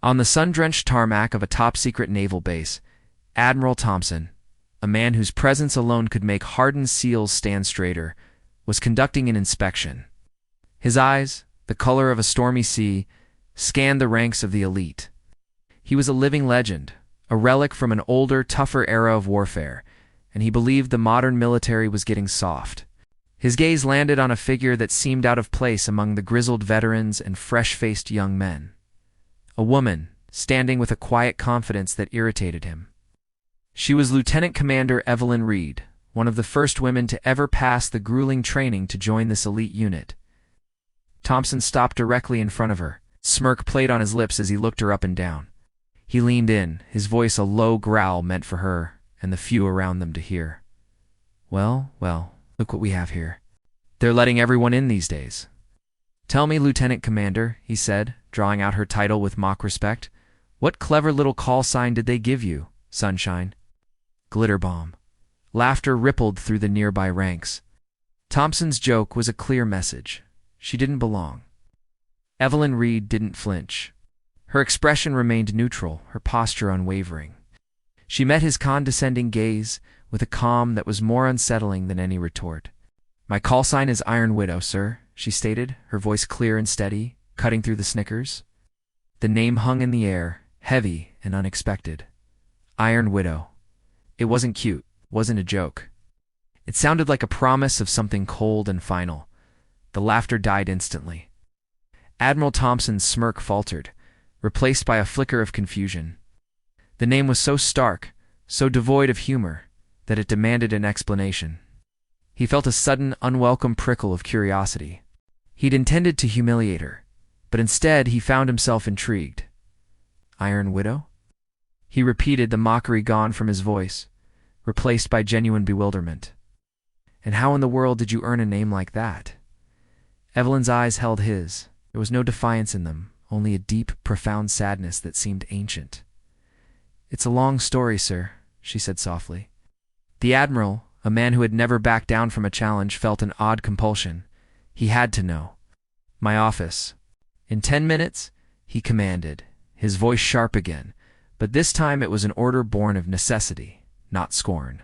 On the sun-drenched tarmac of a top-secret naval base, Admiral Thompson, a man whose presence alone could make hardened SEALs stand straighter, was conducting an inspection. His eyes, the color of a stormy sea, scanned the ranks of the elite. He was a living legend, a relic from an older, tougher era of warfare, and he believed the modern military was getting soft. His gaze landed on a figure that seemed out of place among the grizzled veterans and fresh-faced young men. A woman, standing with a quiet confidence that irritated him. She was Lieutenant Commander Evelyn Reed, one of the first women to ever pass the grueling training to join this elite unit. Thompson stopped directly in front of her. Smirk played on his lips as he looked her up and down. He leaned in, his voice a low growl meant for her and the few around them to hear. Well, look what we have here. They're letting everyone in these days. Tell me, Lieutenant Commander, he said, drawing out her title with mock respect. What clever little call sign did they give you, Sunshine? Glitter Bomb. Laughter rippled through the nearby ranks. Thompson's joke was a clear message. She didn't belong. Evelyn Reed didn't flinch. Her expression remained neutral, her posture unwavering. She met his condescending gaze with a calm that was more unsettling than any retort. My call sign is Iron Widow, sir, she stated, her voice clear and steady, cutting through the snickers. The name hung in the air, heavy and unexpected. Iron Widow. It wasn't cute, wasn't a joke. It sounded like a promise of something cold and final. The laughter died instantly. Admiral Thompson's smirk faltered, replaced by a flicker of confusion. The name was so stark, so devoid of humor, that it demanded an explanation. He felt a sudden, unwelcome prickle of curiosity. He'd intended to humiliate her, but instead he found himself intrigued. Iron Widow? He repeated, the mockery gone from his voice, replaced by genuine bewilderment. And how in the world did you earn a name like that? Evelyn's eyes held his. There was no defiance in them, only a deep, profound sadness that seemed ancient. It's a long story, sir, she said softly. The Admiral, a man who had never backed down from a challenge, felt an odd compulsion. He had to know. My office. In 10 minutes, he commanded, his voice sharp again, but this time it was an order born of necessity, not scorn.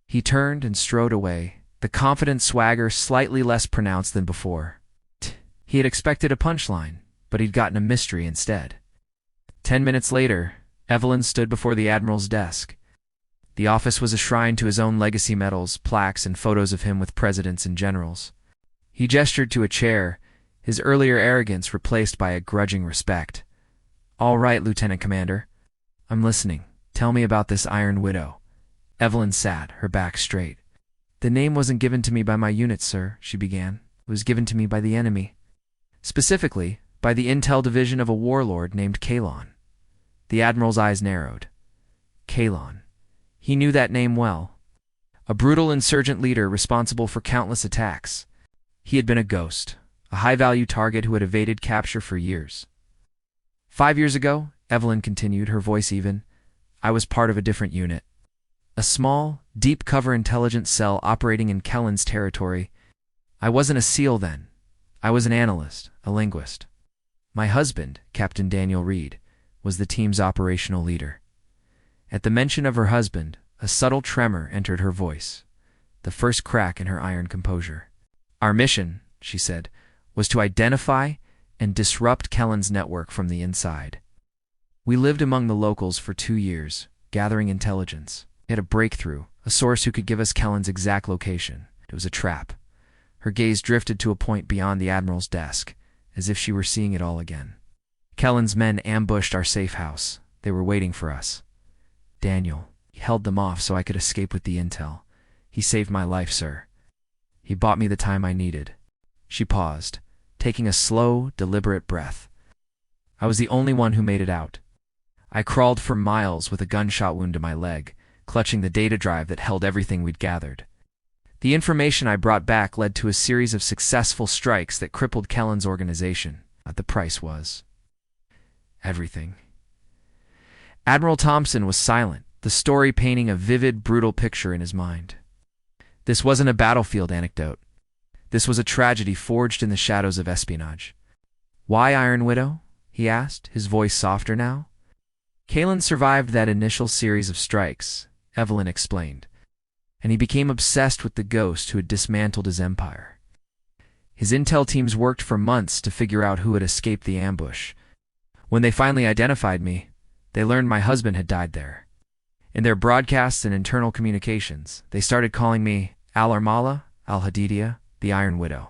He turned and strode away, the confident swagger slightly less pronounced than before. He had expected a punchline, but he'd gotten a mystery instead. 10 minutes later, Evelyn stood before the Admiral's desk. The office was a shrine to his own legacy medals, plaques, and photos of him with presidents and generals. He gestured to a chair, his earlier arrogance replaced by a grudging respect. All right, Lieutenant Commander. I'm listening. Tell me about this Iron Widow. Evelyn sat, her back straight. The name wasn't given to me by my unit, sir, she began. It was given to me by the enemy. Specifically, by the intel division of a warlord named Kalon. The Admiral's eyes narrowed. Kalon. He knew that name well. A brutal insurgent leader responsible for countless attacks. He had been a ghost, a high-value target who had evaded capture for years. 5 years ago, Evelyn continued, her voice even, I was part of a different unit. A small, deep-cover intelligence cell operating in Kellen's territory. I wasn't a SEAL then. I was an analyst, a linguist. My husband, Captain Daniel Reed, was the team's operational leader. At the mention of her husband, a subtle tremor entered her voice, the first crack in her iron composure. Our mission, she said, was to identify and disrupt Kellen's network from the inside. We lived among the locals for 2 years, gathering intelligence. We had a breakthrough, a source who could give us Kellen's exact location. It was a trap. Her gaze drifted to a point beyond the Admiral's desk, as if she were seeing it all again. Kellen's men ambushed our safe house. They were waiting for us. Daniel, he held them off so I could escape with the intel. He saved my life, sir. He bought me the time I needed. She paused, taking a slow, deliberate breath. I was the only one who made it out. I crawled for miles with a gunshot wound to my leg, clutching the data drive that held everything we'd gathered. The information I brought back led to a series of successful strikes that crippled Kellen's organization. What the price was. Everything. Admiral Thompson was silent, the story painting a vivid, brutal picture in his mind. This wasn't a battlefield anecdote. This was a tragedy forged in the shadows of espionage. Why Iron Widow? he asked, his voice softer now. Kalen survived that initial series of strikes, Evelyn explained, and he became obsessed with the ghost who had dismantled his empire. His intel teams worked for months to figure out who had escaped the ambush. When they finally identified me, they learned my husband had died there. In their broadcasts and internal communications, they started calling me Al-Armala, Al-Hadidia, the Iron Widow.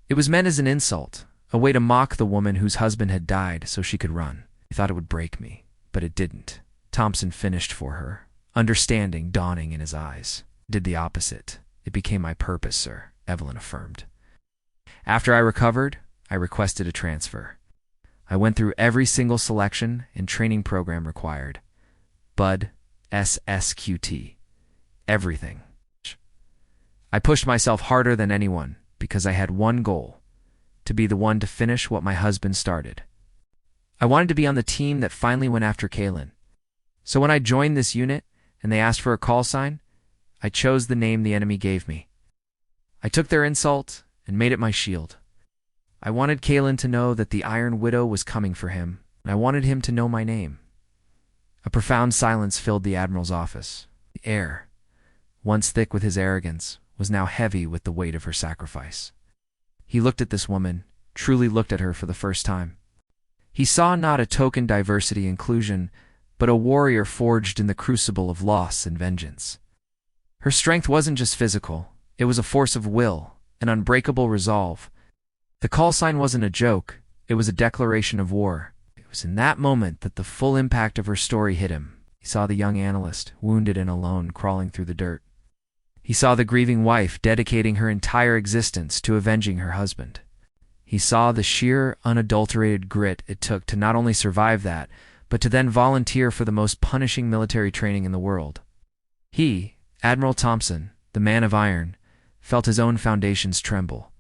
It was meant as an insult, a way to mock the woman whose husband had died so she could run. I thought it would break me, but it didn't. Thompson finished for her, understanding dawning in his eyes. Did the opposite. It became my purpose, sir, Evelyn affirmed. After I recovered, I requested a transfer. I went through every single selection and training program required. Bud, SSQT. Everything. I pushed myself harder than anyone because I had one goal, to be the one to finish what my husband started. I wanted to be on the team that finally went after Kalen. So when I joined this unit and they asked for a call sign, I chose the name the enemy gave me. I took their insult and made it my shield. I wanted Kalen to know that the Iron Widow was coming for him, and I wanted him to know my name. A profound silence filled the Admiral's office. The air, once thick with his arrogance, was now heavy with the weight of her sacrifice. He looked at this woman, truly looked at her for the first time. He saw not a token diversity inclusion, but a warrior forged in the crucible of loss and vengeance. Her strength wasn't just physical, it was a force of will, an unbreakable resolve. The call sign wasn't a joke, it was a declaration of war. It was in that moment that the full impact of her story hit him. He saw the young analyst, wounded and alone, crawling through the dirt. He saw the grieving wife dedicating her entire existence to avenging her husband. He saw the sheer, unadulterated grit it took to not only survive that, but to then volunteer for the most punishing military training in the world. He, Admiral Thompson, the man of iron, felt his own foundations tremble.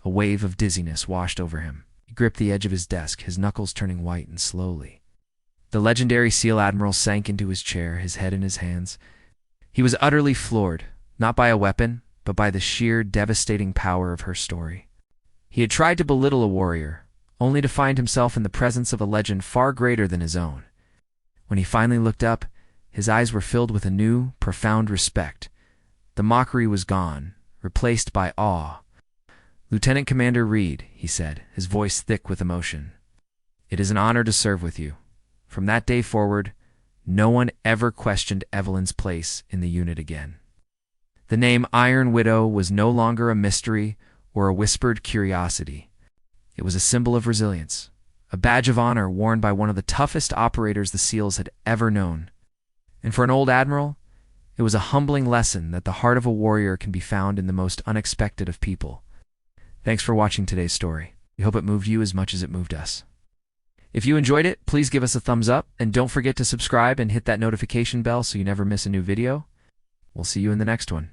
A wave of dizziness washed over him. He gripped the edge of his desk, his knuckles turning white and slowly. The legendary SEAL Admiral sank into his chair, his head in his hands. He was utterly floored, not by a weapon, but by the sheer, devastating power of her story. He had tried to belittle a warrior, only to find himself in the presence of a legend far greater than his own. When he finally looked up, his eyes were filled with a new, profound respect. The mockery was gone, replaced by awe. "Lieutenant Commander Reed," he said, his voice thick with emotion, "it is an honor to serve with you." From that day forward, no one ever questioned Evelyn's place in the unit again. The name Iron Widow was no longer a mystery or a whispered curiosity. It was a symbol of resilience, a badge of honor worn by one of the toughest operators the SEALs had ever known. And for an old admiral, it was a humbling lesson that the heart of a warrior can be found in the most unexpected of people. Thanks for watching today's story. We hope it moved you as much as it moved us. If you enjoyed it, please give us a thumbs up, and don't forget to subscribe and hit that notification bell so you never miss a new video. We'll see you in the next one.